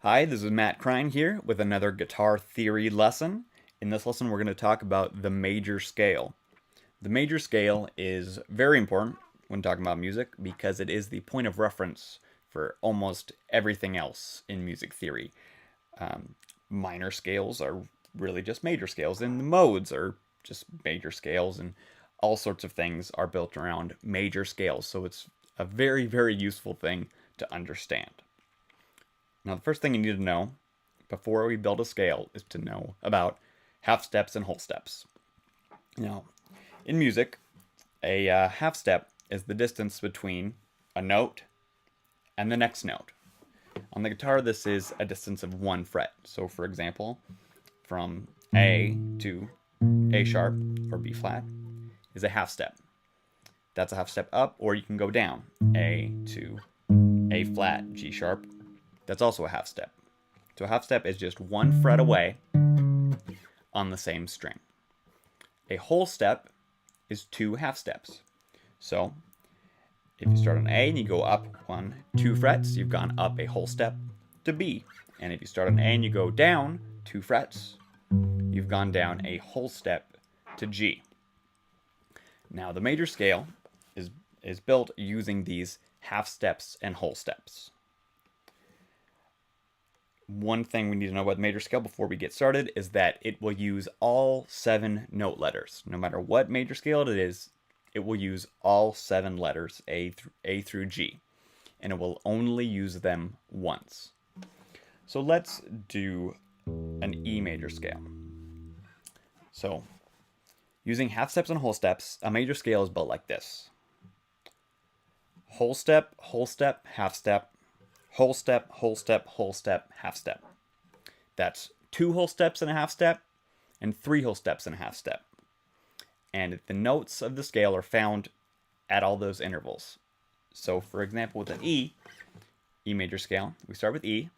Hi, this is Matt Krein here with another guitar theory lesson. In this lesson, we're going to talk about the major scale. The major scale is very important when talking about music because it is the point of reference for almost everything else in music theory. Minor scales are really just major scales, and the modes are just major scales, and all sorts of things are built around major scales. So it's a very, very useful thing to understand. Now, the first thing you need to know before we build a scale is to know about half steps and whole steps. Now, in music, a half step is the distance between a note and the next note. On the guitar, this is a distance of 1 fret. So, for example, from A to A sharp or B flat is a half step. That's a half step up, or you can go down. A to A flat, G sharp. That's also a half step. So a half step is just 1 fret away on the same string. A whole step is 2 half steps. So if you start on A and you go up 2 frets, you've gone up a whole step to B. And if you start on A and you go down 2 frets, you've gone down a whole step to G. Now the major scale is built using these half steps and whole steps. One thing we need to know about the major scale before we get started is that it will use all 7 note letters. No matter what major scale it is, it will use all 7 letters, A through G, and it will only use them once. So let's do an E major scale. So using half steps and whole steps, a major scale is built like this. Whole step, half step, whole step, half step. That's 2 whole steps and a half step, and 3 whole steps and a half step. And the notes of the scale are found at all those intervals. So for example, with an E major scale, we start with E,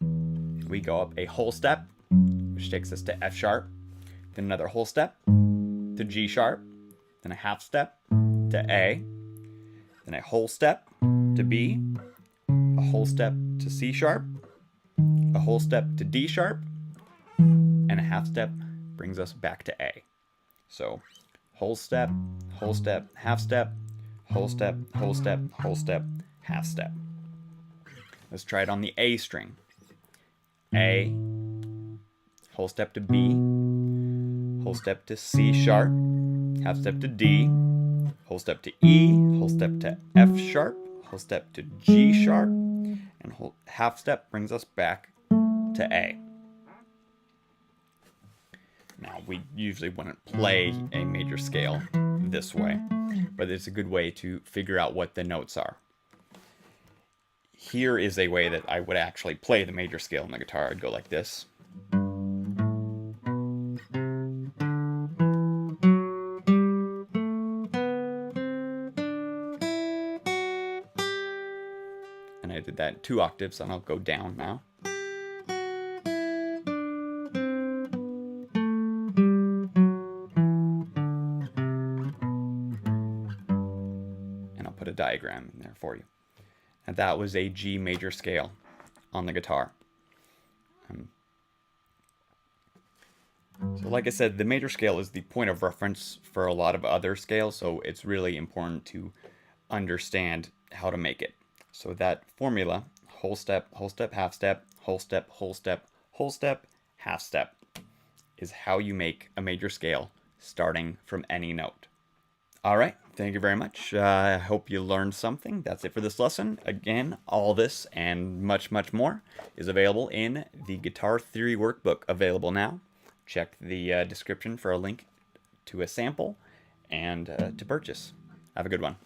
we go up a whole step, which takes us to F sharp, then another whole step to G sharp, then a half step to A, then a whole step to B, a whole step to C sharp, a whole step to D sharp, and a half step brings us back to A. So whole step, half step, whole step, half step. Let's try it on the A string. A, whole step to B, whole step to C sharp, half step to D, whole step to E, whole step to F sharp, whole step to G sharp, and whole half step brings us back to A. Now, we usually wouldn't play a major scale this way, but it's a good way to figure out what the notes are. Here is a way that I would actually play the major scale on the guitar. I'd go like this. And I did that 2 octaves, and I'll go down now. And I'll put a diagram in there for you. And that was a G major scale on the guitar. So like I said, the major scale is the point of reference for a lot of other scales, so it's really important to understand how to make it. So that formula, whole step, half step, whole step, half step, is how you make a major scale starting from any note. All right, thank you very much. I hope you learned something. That's it for this lesson. Again, all this and much, much more is available in the Guitar Theory Workbook, available now. Check the description for a link to a sample and to purchase. Have a good one.